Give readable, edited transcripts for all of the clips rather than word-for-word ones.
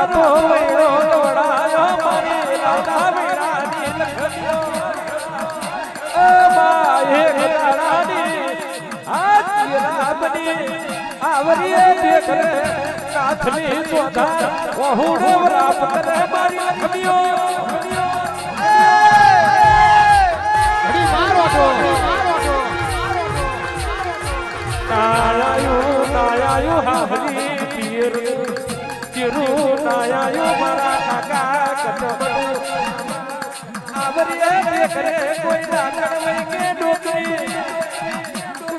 રાતો વૈરો વડાયો મારી લાલા વીરાની લખન્યો એ માએ રાણી આજ રામની આવરીએ દેખરે નાથની ચોધા વહુડે વરાપ કરે મારી લખન્યો ઘડી મારો તો નાયાયુ હાહરી તીર તીરુ નાયાયુ મારા કાકા કટબડુ આવરીએ દેખરે કોઈ નાગણ વઈ કે ડોકરી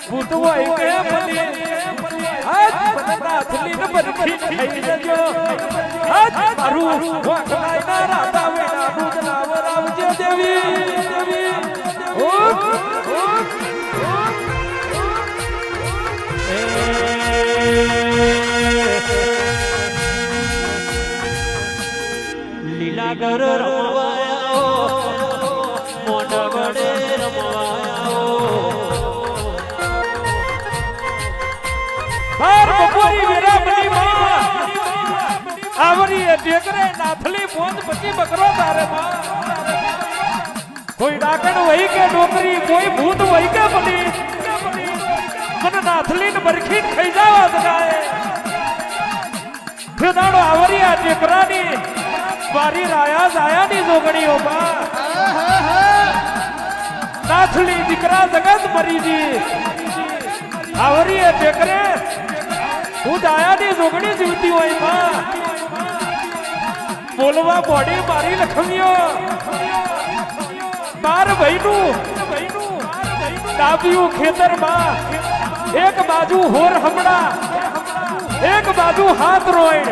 ભૂત વઈ કે બની આજ નાથલી ને બરખી થઈ જજો આજ મારું વાકલાઈ ના રાતા વેડા દૂધ લાવ રાવજે દેવી ઓ લીલાગર રમવાયો મોઢ વડે રમવાયો બાર બપોરી વેરાબની માં આવરી ટેકરે નાથલી પોંદ પછી બકરો તારે માં કોઈ ડાકણ વહી કે ડોકરી કોઈ ભૂત વહી કે બની મને નાથલી ને બરખી ખાઈ જાવા દગાએ ફેદાડો આવરિયા ટેકરાની વારી રાયા જાયાની જોગણીઓ માં નાથલી દીકરા જગત મરીજી આવરીએ ટેકરે હું જાયાની જોગણી જીવતી હોય માં બોલવા બોડી મારી લખમીઓ બાર ભાઈનું ડાબ્યું ખેતરમાં એક બાજુ હોર હમણા એક બાજુ હાથ રોઈડ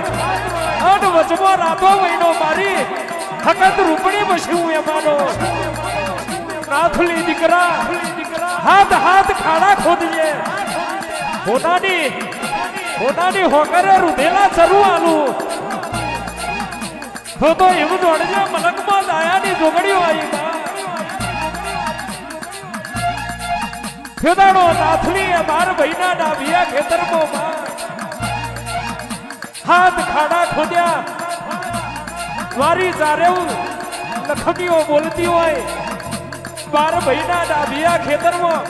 અન વચમાં રાતો વઈનો મારી હકત રૂપણી બસ્યું એમાંનો નાથલી દીકરા હાથ હાથ ખાડા ખોદીએ હોનાની હોકરે રૂધેલા ચરુ આલું તો એવું દોડજે મલકમાં દાયાની જોગડીઓ આવી ફેદાડો નાથલી બાર ભાઈના ડાભિયા ખેતરમાં હાથ ખાડા ખોદ્યા વારી ચારેવું લખમીઓ બોલતી હોય બાર ભાઈના ડાભિયા ખેતરમાં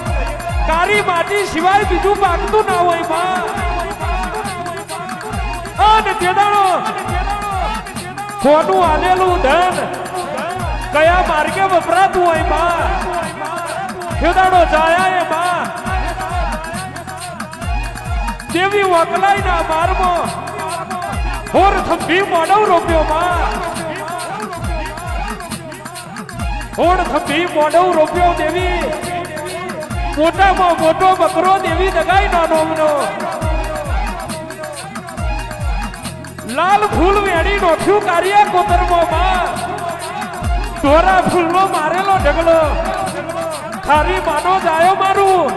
કારી માટી સિવાય બીજું પાકતું ના હોય માં અને ફેદાડો કોનું આલેલું ધન કયા માર્ગે વપરાતું હોય માં ખેદાડો જાયા એ માં દેવી વકલાઈ ના મારમાં હોર થંભી મોડવ રોપ્યો માં હોર થંભી મોડવ રોપ્યો દેવી મોટામાં મોટો બકરો દેવી દગાઈ નાનો લાલ ફૂલ વેણી નોખ્યું કાર્ય કોતરમો માં ધોરા ફૂલનો મારેલો ઢગલો ખારી માનો જાયો મારું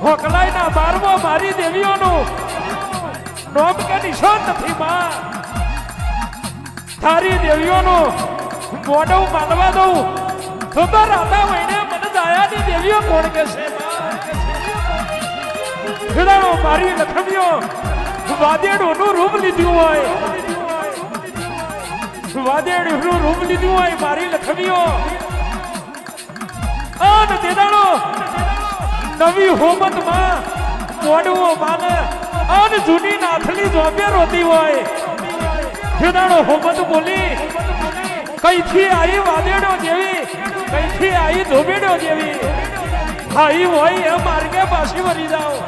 હોકલાઈ ના બારમો મારી દેવીઓનું નોમ કે નિશાન નથી માં થારી દેવીઓનું મોઢું માનવા દઉં તો રાતા વહીને મને જાયાની દેવીઓ કોણ કે છે ખેડાણો મારી લખમીઓ વાદેડોનું રૂપ લીધું હોય વાદેડનું રૂપ લીધું હોય મારી લખમીઓ અને તેદાણો નવી હોમત માં મોડવો માને અને જૂની નાથલી જોબે રોતી હોય તેદાણો હોમત બોલી કઈથી આવી વાદેડો જેવી કઈથી આવી ધોબેડો જેવી આઈ હોય એ માર્ગે પાછી વળી જાઓ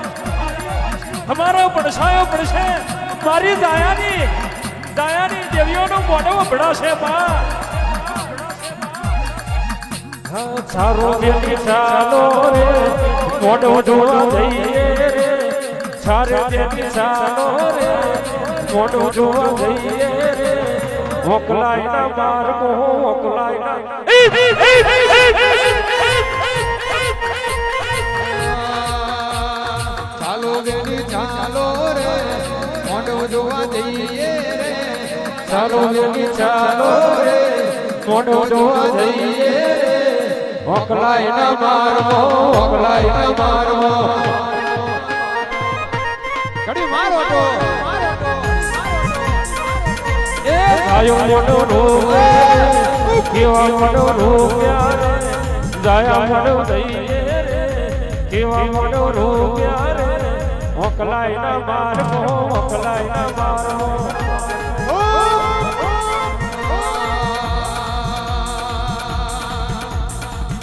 તમારો પડછાયો પડશે મારી દાયાની દેવીઓનો મોઢો ભડાશે માં ચારો દેવી ચાલો રે મોઢો જોવા જઈએ રે ચારે દેવી ચાલો રે મોઢો જોવા જઈએ રે મોકલાઈ ના મારમો મોકલાઈ ના ચાલો બેની ચાલો રે મોઢો જોવા જઈએ રે ચાલો બેની ચાલો રે મોઢો જોવા જઈએ રે મોકલાઈ ના મારમો મોકલાઈ ના મારમો ઘડી મારો તો આયો મોટો રોગ કેવા મોટો રોગ જાયા મોટો દઈએ કેવા મોટો રોગ મોકલાય ના મારમો મોકલાય ના મારમો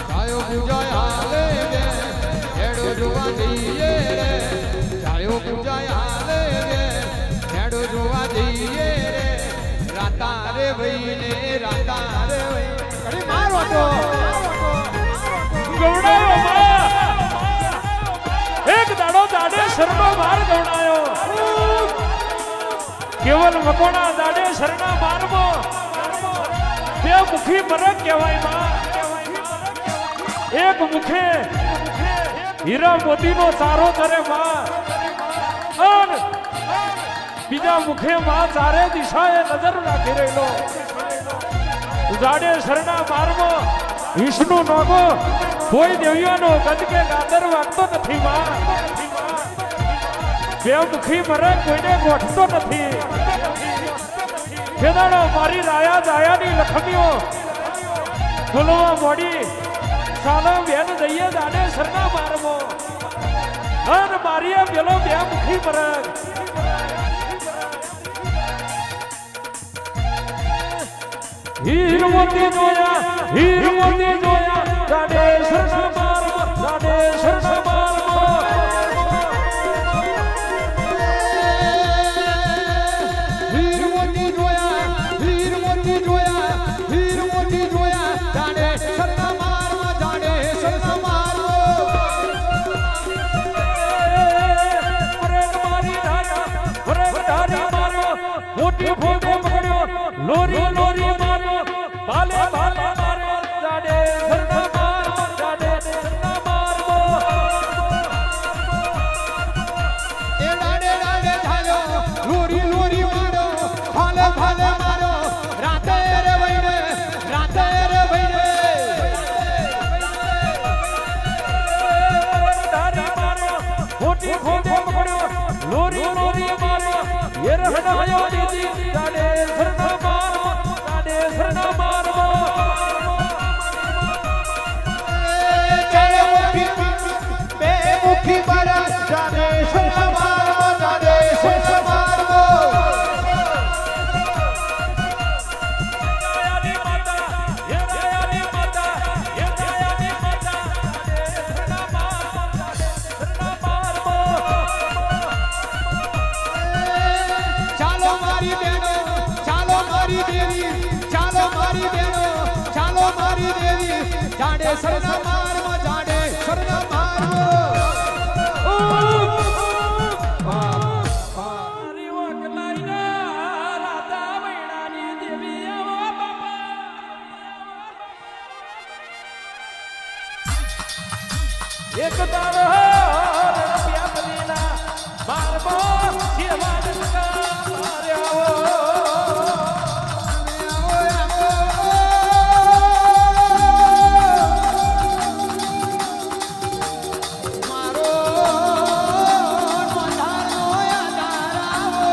જાયો પૂજાય હાલે રે હેડો જોવા જઈએ રે જાયો પૂજાય હાલે રે હેડો જોવા જઈએ રે રાતા રે વઈને રાતા રે વઈ કડી મારો તો ગવડાયો માં એક દાડો દાડે શરણો માર ગવડાયો કેવલ મકોણા દાડે શરણા મારમો બે મુખી મરક કહેવાય માં એક મુખે હીરા મોતીનો ચારો ધરે માં અને બીજા મુખે માં ચારે દિશાએ નજર રાખી રહેલો દાડે શરણા મારમો વિષ્ણુ નોગો કોઈ દેવીઓનો ગજ કે ગાદર વાગતો નથી માં બે મુખી મરે કોઈને ગોઠતો નથી ખેદાડો મારી રાયા જાયાની લખમીઓ ફૂલવા મોડી સાલો બેન જઈએ દાડે શરણા મારમો અને મારીએ પેલો બે મુખી મરે હીર મોતી જોયા દાડે શરણા મારમો દાડે શરણા મારમો હીર મોતી જોયા જાણે સરના મારવા જાણે સરના મોટી ભોગો પકડ્યો લોરી લોરી મારો બાલે બાલે મારો દાડે શરણા મારમો દાડે શરણા મારમો એ ડાડે ડાડે ઝાલ્યો લોરી લોરી મારો ભાલે ભાલે મારો રાતે રે વઈને દાડી મારો મોટી ભોગો પકડ્યો લોરી લોરી મારો એ રહડાયો દીદી દાડે શરણા મારમો દાડે શરણા મારમો ચાલે બે મુખી મારા જાને સરના મારવા જાને સરના મારવો રાયાની માતા એ રાયાની માતા એ રાયાની માતા શરણા મારમો શરણા મારમો ચાલો મારી બેનો ચાલો મારી દેવી ચાલો મારી બેનો ચાલો મારી દેવી જાડે સરના મારવા જાડે સરના મારવો મારી વકલાઈના રાધા વૈણાની દેવી આવો બાપા એક દાડો રણપ્યા બનીના મારબો જેવા ડંકા માર્યાઓ મારો નોંધારનો યાદારાવો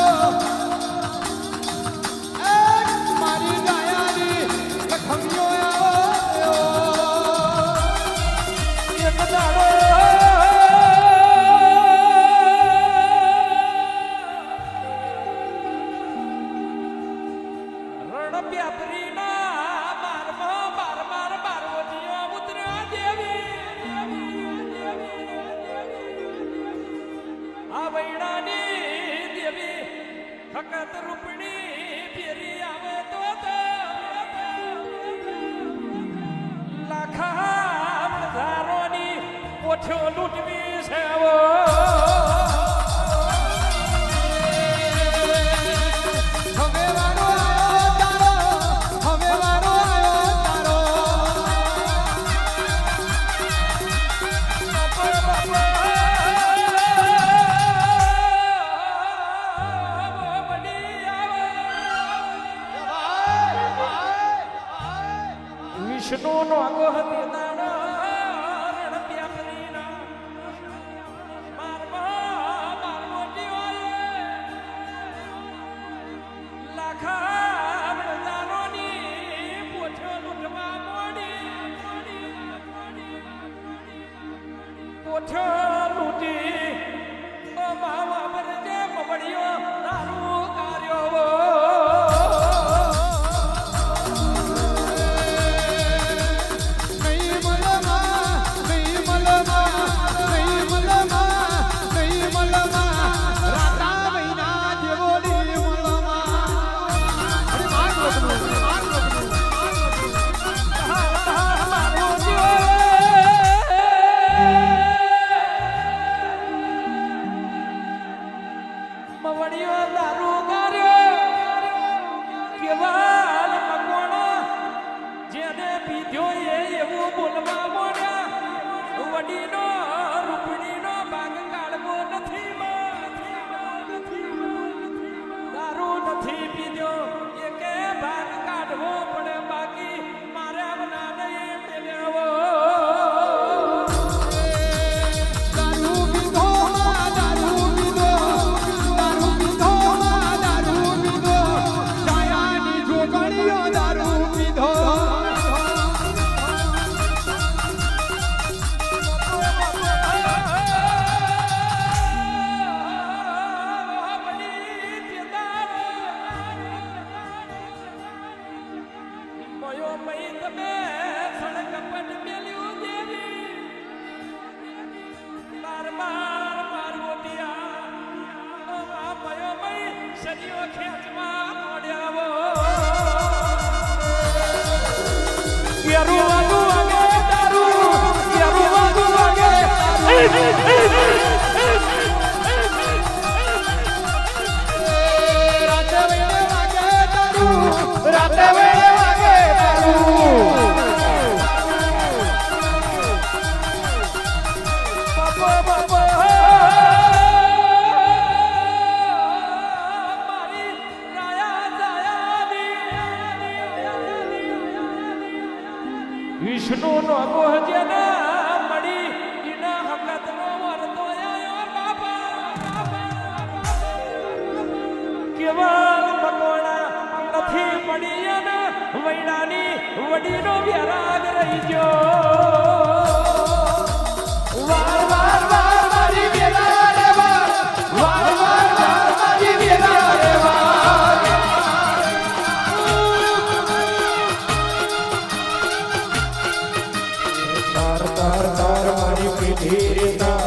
મારી દયાની લખમ્યો આવ્યો એક દાડો રણપ્યા બનીના મારબો બાર બાર બારવો જીવા ઉતર્યા દેવી આ વૈણાની દેવી ફકત રૂપણી ફેરી આવે તો લાખા ધારોની પોઠ્યો લૂંટવી છે આવો હવે વારો આવ્યો તારો હવે વારો આવ્યો તારો વિષ્ણુ નો આગો હતી દાડો રણપ્યા બનીના મારબો મારવો જીવાય લાખા લૂંટ્યો લૂંટી ઓ માવા બરજે મવડિયો તારું કાર્યો નહીં મલમાં નહીં મલમાં નહીં મલમાં નહીં મલમાં રાતા મહિના જેવો નહીં મલમાં અરે માર લોગનું મવડિયો તારું કાર્યો કેવાલ મકોણા જેને પીધ્યો એ એવું બોલવા મોડ્યા વડીનો રૂપડીનો ભાગ કાઢવો નથી દારૂ નથી પીધ્યો એ કે ભાગ કાઢવો પડે બાકી મારે આવના નહીં મેળવો દારૂ પીધો દારૂ પીધો દારૂ પીધો દારૂ પીધો છાયાની જોગણીઓ દારૂ પીધો મયો મઈ તમે સડક પર મેલ્યું દેવી બાર બાર પાર્વતિયા મયો મઈ સદીઓ ખેંચવા મોડ્યાવો કેરું વાગુ વાગે દારૂ કેરું વાગુ વાગે રાતે વેળે વાગે દારૂ રાતે વેળે વાગે દારૂ મારી રાયા જાયાની વિષ્ણુ નો ગોહ જેના મળી એના હકત નો વરતો આયો બાપા કેવલ મકોણા નથી પડી એના વૈડાની વડીનો વ્યારાગ રહી ગયો વાર વાર વાર મારી બેલા રે વાર વાર વાર વાર મારી બેલા રે વાર તાર તાર તાર મારી પીઠી રે તાર